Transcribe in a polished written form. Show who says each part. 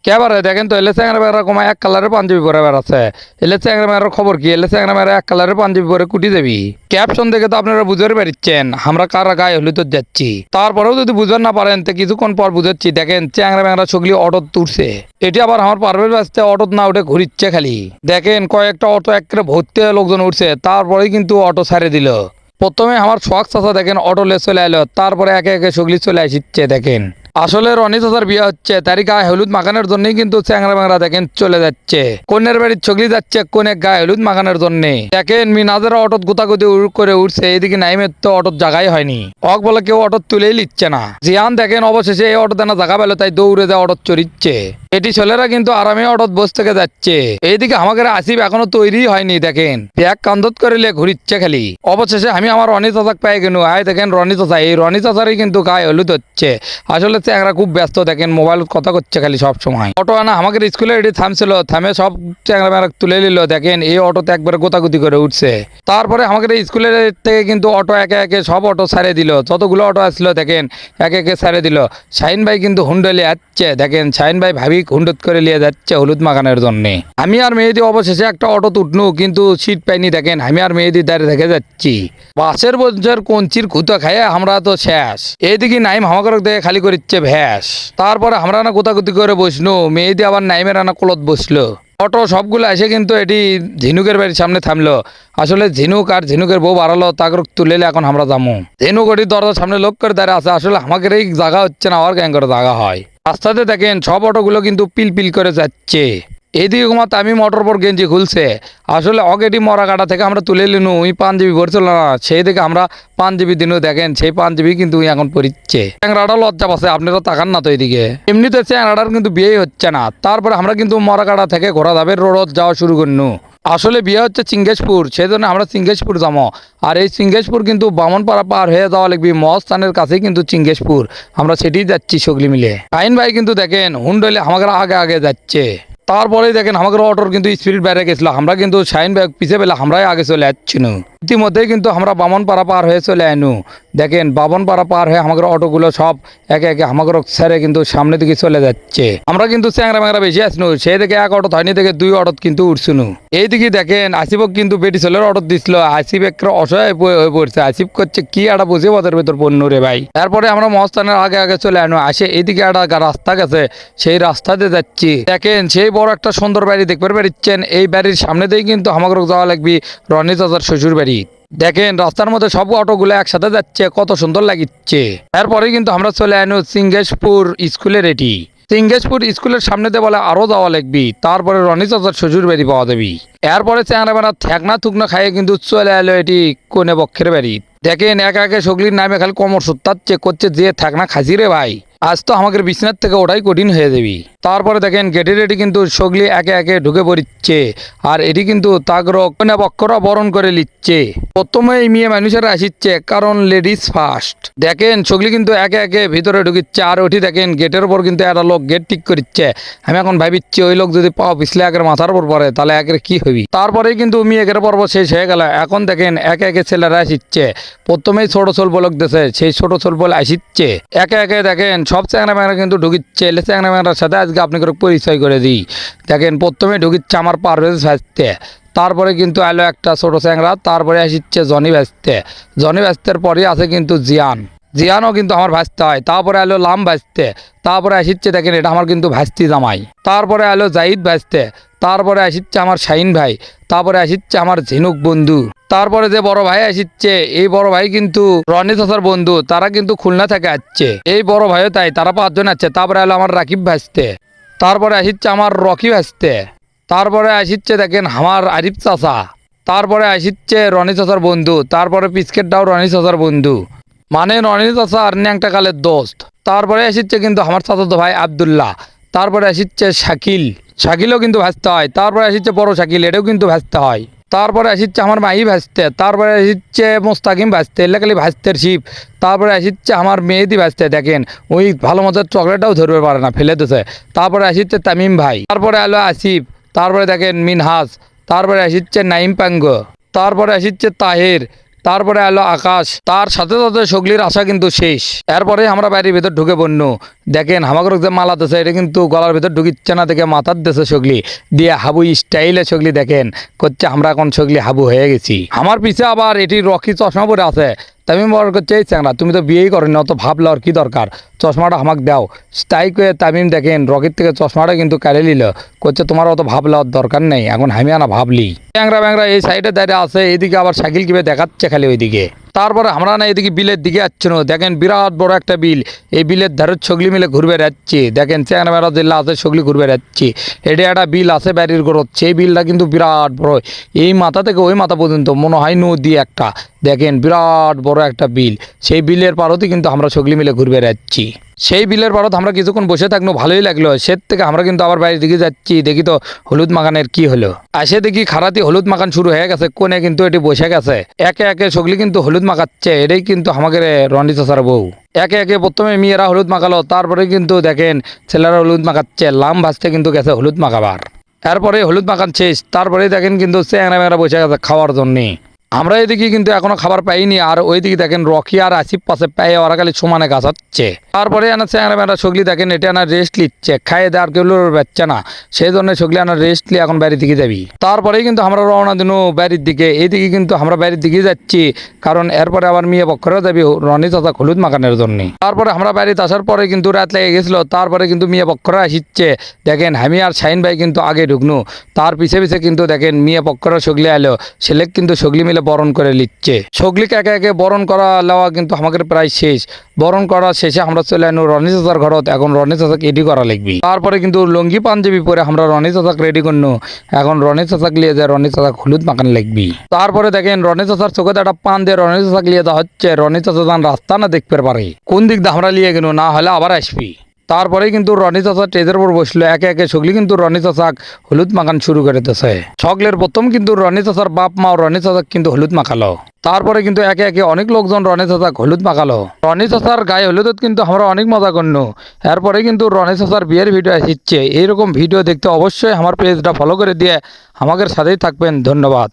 Speaker 1: কেবারে দেখেন তো এলে চ্যাংরা মেয়েরা কমা এক কালারের পাঞ্জাবি পরে বেড়াচ্ছে। এলে চ্যাংরা মেয়ের খবর কি? এলে চ্যাংরা মেয়েরা এক কালারের পাঞ্জাবি পরে কুটি যাবি। ক্যাপশন দেখে তো আপনারা বুঝতে পারছেন আমরা কারা গায়ে হলুদ যাচ্ছি। তারপরেও যদি বুঝতে না পারেন তো কিছুক্ষণ পর বুঝাচ্ছি। দেখেন চ্যাংরা মেয়েরা সগলি অটো তুলছে। এটি আবার আমার পারভেজ বাঁচতে অটো না উঠে ঘুরিচ্ছে খালি। দেখেন কয়েকটা অটো একেবারে ভর্তি হয়ে লোকজন উঠছে, তারপরেই কিন্তু অটো ছাড়ে দিল। প্রথমে আমার শখ চাচা দেখেন অটো লে চলে এলো, তারপরে একে একে সগলি চলে আসছে। দেখেন আসলে রনি চাচার বিয়ে হচ্ছে, তারই গায়ে হলুদ মাখানোর জন্যই কিন্তু চ্যাংরা ম্যাংরা দেখেন চলে যাচ্ছে। কন্যার বাড়ির ছগলি যাচ্ছে কোনে গায়ে হলুদ মাখানোর জন্য। দেখেন মিনাজের অটোত গুতাগুতি করে উঠছে, এদিকে নাইমের তো অটোর জায়গাই হয়নি। অক বলে কেউ অটো তুলেই লিচ্ছে না। জিয়ান দেখেন অবশেষে এই অটো দেনা জায়গা পেলো, তাই দৌড়ে যায় অটো চড়িচ্ছে। এটি ছেলেরা কিন্তু আরামে অটোত বসে থেকে যাচ্ছে। এইদিকে আমাকে আসিফ এখনো তৈরি হয়নি। দেখেন ব্যাগ কান্দত করে ঘুরিচ্ছে খালি। অবশেষে আমি আমার রনি চাচাক পেয়ে গেল। আয় দেখেন রনি চাচা, এই রনি চাচারই কিন্তু গায়ে হলুদ হচ্ছে। আসলে চ্যাংরা খুব ব্যস্ত, দেখেন মোবাইল কথা করছে খালি সব সময়। অটো আনা আমাদের স্কুলে এটি থামছিল, থামে সব চ্যাংরা ম্যাংরা তুলে নিল। দেখেন এই অটোতে একবারে গোতাগুতি করে উঠছে। তারপরে আমাদের স্কুলের থেকে কিন্তু অটো একে একে সব অটো ছাড়ে দিল। যতগুলো অটো আসলো দেখেন একে একে ছাড়ে দিল। শাহিন ভাই কিন্তু হুন্ডলে যাচ্ছে। দেখেন শাহিন ভাই ভাবি হুন্ডত করে নিয়ে যাচ্ছে হলুদ মাখানোর জন্য। আমি আর মেহেদি অবশেষে একটা অটো উঠনু, কিন্তু সিট পাইনি। দেখেন আমি আর মেহেদি দাঁড়িয়ে দেখে যাচ্ছি। বাসের বোঝার কঞ্চির খুঁতো খাইয়ে আমরা তো শেষ। এইদিকে নাইম আমাকে দেখে খালি করিচ্ছে ভ্যাস। তারপরে আমরা না গোতাগুতি করে বসনু, মেহেদি আবার নাইমের রানা কোলত বসলো। অটো সবগুলো এসে কিন্তু এটি ঝিনুকের বাড়ির সামনে থামলো। আসলে ঝিনুক আর ঝিনুকের বউ বাড়ালো, তাকে তুলে এখন আমরা যাবো। ঝিনুক ওটির দরজার সামনে লোক করে দাঁড়িয়ে আছে। আসলে আমাদের এই জায়গা হচ্ছে না, আর ক্যাং করে জায়গা হয়। রাস্তাতে দেখেন সব অটোগুলো কিন্তু পিল পিল করে যাচ্ছে। এইদিকে ঘুমাতে আমি মোটর পর গেঞ্জি খুলছে। আসলে অগেটি মরা কাটা থেকে আমরা তুলে নিনু, ওই পাঞ্জাবি ভরছিল না, সেই দিকে আমরা পাঞ্জাবি দিনু। দেখেন সেই পাঞ্জাবি কিন্তু এখন পরিচ্ছে। চ্যাংরাটা লজ্জা পাচ্ছে, আপনারা তাকান না তো এইদিকে। এমনিতে চ্যাংরাটার কিন্তু বিয়ে হচ্ছে না। তারপরে আমরা কিন্তু মরা কাটা থেকে ঘোরা যাবে রোড যাওয়া শুরু করনু। আসলে বিয়ে হচ্ছে চিঙ্গেশপুর, সেই জন্য আমরা চিঙ্গেশপুর যাবো। আর এই চিঙ্গেশপুর কিন্তু বামনপাড়া পার হয়ে যাওয়া লাগবে। মহস্থানের কাছেই কিন্তু চিঙ্গেশপুর, আমরা সেটিই যাচ্ছি সগলি মিলে। আইন ভাই কিন্তু দেখেন হুন্ডলে আমাদের আগে আগে যাচ্ছে। তারপরেই দেখেন আমাদের অটোর কিন্তু স্পিড বেড়ে গেছিল। আমরা কিন্তু শাইন ব্যাগ পিছিয়ে পেলে আমরাই আগে চলে যাচ্ছি। ইতিমধ্যেই কিন্তু আমরা বামনপাড়া পার হয়ে চলে আইনু। দেখেন বামনপাড়া পার হয়ে আমাদের অটোগুলো সব একে একে আমাদের ছেড়ে কিন্তু সামনের দিকে চলে যাচ্ছে। আমরা কিন্তু চ্যাংরা ম্যাংরা বেশি আসনু, সেই দিকে এক অটো হয়নি, থেকে দুই অটো কিন্তু উঠছুনু। এইদিকে দেখেন আসিফক কিন্তু বেটি ছেলের অটো দিছিল। আসিফ একটা অসহায় হয়ে পড়ছে। আসিফ করছে কি একটা বুঝে ওদের ভেতর পণ্য রে ভাই। তারপরে আমরা মহস্থানের আগে আগে চলে আনু। আসে এইদিকে একটা রাস্তা গেছে, সেই রাস্তাতে যাচ্ছি। দেখেন সেই বড় একটা সুন্দর বাড়ি দেখতে পাচ্ছেন। এই বাড়ির সামনে দিয়ে কিন্তু আমাদের যাওয়া লাগবে রনি চাচার শ্বশুর বাড়ি। দেখেন রাস্তার মধ্যে সব অটোগুলো একসাথে যাচ্ছে, কত সুন্দর লাগিচ্ছে। এরপরে কিন্তু আমরা চলে আনো সিঙ্গেশপুর স্কুলের। এটি সিঙ্গেশপুর স্কুলের সামনে দিয়ে বলে আরো যাওয়া লাগবি, তারপরে রনি চাচার শ্বশুর বাড়ি পাওয়া যাবি। এরপরে চ্যাংরা বেড়া ঠেকনা থুকনা খাইয়ে কিন্তু চলে এলো এটি কোনে পক্ষের বাড়ি। দেখেন একা একে সগলির নামে খালি কমর সুত্তার চেক করছে, যে ঠেকনা খাসি রে ভাই, আজ তো আমাদের বিছনার থেকে ওটাই কঠিন হয়ে যাবি। তারপরে দেখেন গেটের এটি কিন্তু সগলি একে একে ঢুকে পড়ছে। আর এটি কিন্তু তাগর কন্যা পক্ষরা বরণ করে নিচ্ছে। প্রথমে এই মেয়ে মানুষেরা আসিচ্ছে, কারণ লেডিস ফার্স্ট। দেখেন সগলি কিন্তু একে একে ভিতরে ঢুকিচ্ছে। আর ওটি দেখেন গেটের উপর কিন্তু একটা লোক গেট ঠিক করছে। আমি এখন ভাবিচ্ছি ওই লোক যদি পাও পিছলে একের মাথার উপর পড়ে তাহলে একের কি হবি। তারপরেই কিন্তু মেয়েকের পর্ব শেষ হয়ে গেল। এখন দেখেন একে একে ছেলেরা আসিচ্ছে। প্রথমেই ছোট ছোল বলক দেশে, সেই ছোট ছোল বলে আসিচ্ছে। একে একে দেখেন সব চ্যাংরা ম্যাংরা কিন্তু ঢুকিচ্ছে। এলে চ্যাংরা ম্যাংরার সাথে আজকে আপনাকে পরিচয় করে দিই। দেখেন প্রথমে ঢুকিচ্ছে আমার পারভেজ ভাজতে। তারপরে কিন্তু এলো একটা ছোট চ্যাংরা। তারপরে আসিচ্ছে জনি ভাজতে। জনি ভাজতের পরে আছে কিন্তু জিয়ান। জিয়ানও কিন্তু আমার ভাজতে হয়। তারপরে এলো লাম ভাজতে। তারপরে আসিচ্ছে দেখেন এটা আমার কিন্তু ভাজতি জামাই। তারপরে এলো জাহিদ ভাজতে। তারপরে আসিচ্ছে আমার শাহিন ভাই। তারপরে আসিচ্ছে আমার ঝিনুক বন্ধু। তারপরে যে বড় ভাই আসিচ্ছে, এই বড় ভাই কিন্তু রনি চাচার বন্ধু। তারা কিন্তু খুলনা থেকে আসছে। এই বড় ভাইও তাই, তারা 5 জন আসছে। তারপরে এলো আমার রাকিব ভাজতে। তারপরে আসিচ্ছে আমার রকি ভাজতে। তারপরে আসিচ্ছে দেখেন আমার আরিফ চাচা। তারপরে আসিচ্ছে রনি চাচার বন্ধু। তারপরে পিসকেটটাও রনি চাচার বন্ধু, মানে রনি চাচা আর ন্যাংটা কালের দোস্ত। তারপরে আসিচ্ছে কিন্তু আমার চাচাতো ভাই আবদুল্লাহ। তারপরে আসিচ্ছে শাকিল। শাকিলও কিন্তু ভাজতে হয়। তারপরে আসিচ্ছে বড় শাকিল, এটাও কিন্তু ভাজতে হয়। তারপরে আসিচ্ছে আমার মাই ভাজতে। তারপরে আসিচ্ছে মোস্তাকিম ভাজতে, এলাকালি ভাজতের শিব। তারপরে আসিচ্ছে আমার মেহেদি ভাজতে। দেখেন ওই ভালো মজার চকলেটটাও ধরবে পারে না, ফেলে দিছে। তারপরে আসিচ্ছে তামিম ভাই। তারপরে আলো আসিফ। তারপরে দেখেন মিনহাজ। তারপরে আসিচ্ছে নাইম পাঙ্গ। তারপরে আসিচ্ছে তাহের। তারপরে এলো আকাশ, তার সাথে সাথে সগলির আশা কিন্তু শেষ। এরপরে আমরা বাড়ির ভেতর ঢুকে পড়ল। দেখেন আমাকে যে মালা দিয়েছে এটা কিন্তু গলার ভেতর ঢুকিচ্ছে না, দেখে মাথার দেশে সগলি দিয়ে হাবু স্টাইলে সগলি দেখেন করছে আমরা এখন সগলি হাবু হয়ে গেছি। আমার পিছে আবার এটি রকি চশমা পরে আছে। তামিম বড় করছে এই চ্যাংরা তুমি তো বিয়েই করেন না, অত ভাবলো আর কি দরকার, চশমাটা আমাকে দাও। তাই করে তামিম দেখেন রকির থেকে চশমাটা কিন্তু কাড়ে নিল, করছে তোমার অত ভাবলার দরকার নেই, এখন আমি আনা ভাবলি। চ্যাংরা ব্যাংরা এই সাইডে দাঁড়িয়ে আছে, এইদিকে আবার সাইকেল কিভাবে দেখাচ্ছে খালি ওইদিকে। তারপরে আমরা না এদিকে বিলের দিকে যাচ্ছি না, দেখেন বিরাট বড় একটা বিল, এই বিলের ধারে ছগলি মিলে ঘুরবে যাচ্ছে। দেখেন চ্যাংরা মেরা জেলা আছে ছগলি ঘুরবে যাচ্ছে। এটা একটা বিল আছে বাড়ির গড়ত, সেই বিলটা কিন্তু বিরাট বড়, এই মাথা থেকে ওই মাথা পর্যন্ত মনে হয় নদী একটা। দেখেন বিরাট বড় একটা বিল, সেই বিলের পাড়তে কিন্তু আমরা ছগলি মিলে ঘুরবে যাচ্ছি। সেই বিলের পাড়ত আমরা কিছুক্ষণ বসে থাকলো, ভালোই লাগলো। সে থেকে আমরা কিন্তু আবার বাড়ির দিকে যাচ্ছি, দেখি তো হলুদ মাখানের কি হলো। আসে দেখি খারাতি হলুদ মাখান শুরু হয়ে গেছে, কোনে কিন্তু এটি বসে গেছে, একে একে ছগলি কিন্তু হলুদ মাখাচ্ছে। এটাই কিন্তু আমাদের রনি চাচার বউ। একে একে প্রথমে মেয়েরা হলুদ মাখালো, তারপরে কিন্তু দেখেন ছেলেরা হলুদ মাখাচ্ছে, লাম ভাজতে কিন্তু গেছে হলুদ মাখাবার। এরপরে হলুদ মাখান শেষ, তারপরে দেখেন কিন্তু চ্যাংরা ম্যাংরা বসে গেছে খাওয়ার জন্যে। আমরা এদিকে কিন্তু এখনো খাবার পাইনি, আর ওইদিকে দেখেন রকি আর আসিফ পাশে পায়ে ওরা খালি সমানে গাছাচ্ছে। তারপরে আনা চ্যাংরা ম্যাংরা সগলি দেখেন এটা আনা রেস্ট নিচ্ছে, খাইয়ে দেওয়ার কেউ বাচ্চা না, সেই জন্য সগলি আনা রেস্ট নিয়ে এখন বাড়ির দিকে যাবি। তারপরেই কিন্তু আমরা রওনা দিন বাড়ির দিকে। এইদিকে কিন্তু আমরা বাড়ির দিকে যাচ্ছি, কারণ এরপরে আবার মেয়ে পক্ষরেও যাবি রনি চাচা হলুদ মাখানোর জন্য। তারপরে আমরা বাড়িতে আসার পরে কিন্তু রাত লেগে গেছিলো, তারপরে কিন্তু মেয়ে পক্ষরা আসিচ্ছে। দেখেন আমি আর শাহিন ভাই কিন্তু আগে ঢুকনু, তার পিছে পিছে কিন্তু দেখেন মেয়ে পক্ষরা সগলি এলো, ছেলে কিন্তু সগলি মিলে বরণ করে নিচ্ছে। সগলিকে একে একে বরণ করা নেওয়া কিন্তু আমাদের প্রায় শেষ। বরণ করা শেষে আমরা চলে আনো রনি চাচার ঘরত, এখন রনি চাচাকে রেডি করা লাগবে। তারপরে কিন্তু লুঙ্গি পাঞ্জাবি পরে আমরা রনি চাচাকে রেডি করনো, এখন রনি চাচাকে নিয়ে যায় রনি চাচা হলুদ মাখান লাগবে। তারপরে দেখেন রনি চাচার চোখে একটা পান দিয়ে রনি চাচাকে নিয়ে যাওয়া হচ্ছে। রনি চাচা যান রাস্তা না দেখতে পারে কোন দিক দিয়ে আমরা নিয়ে গেল, না হলে আবার আসবি। তারপরে কিন্তু রনি চাচা স্টেজের উপর বসলো, একে একে সগলি কিন্তু রনি চাচাক হলুদ মাখান শুরু করে দিতেছে। সকলের প্রথম কিন্তু রনি চাচার বাপ মা রনি চাচাক কিন্তু হলুদ মাখালো। তারপরে কিন্তু একে একে অনেক লোকজন রনি চাচাক হলুদ মাখালো। রনি চাচার গায়ে হলুদত কিন্তু আমরা অনেক মজা করলো। এরপরে কিন্তু রনি চাচার বিয়ের ভিডিও আসছে। এইরকম ভিডিও দেখতে অবশ্যই আমার পেজটা ফলো করে দিয়ে আমাদের সাথেই থাকবেন। ধন্যবাদ।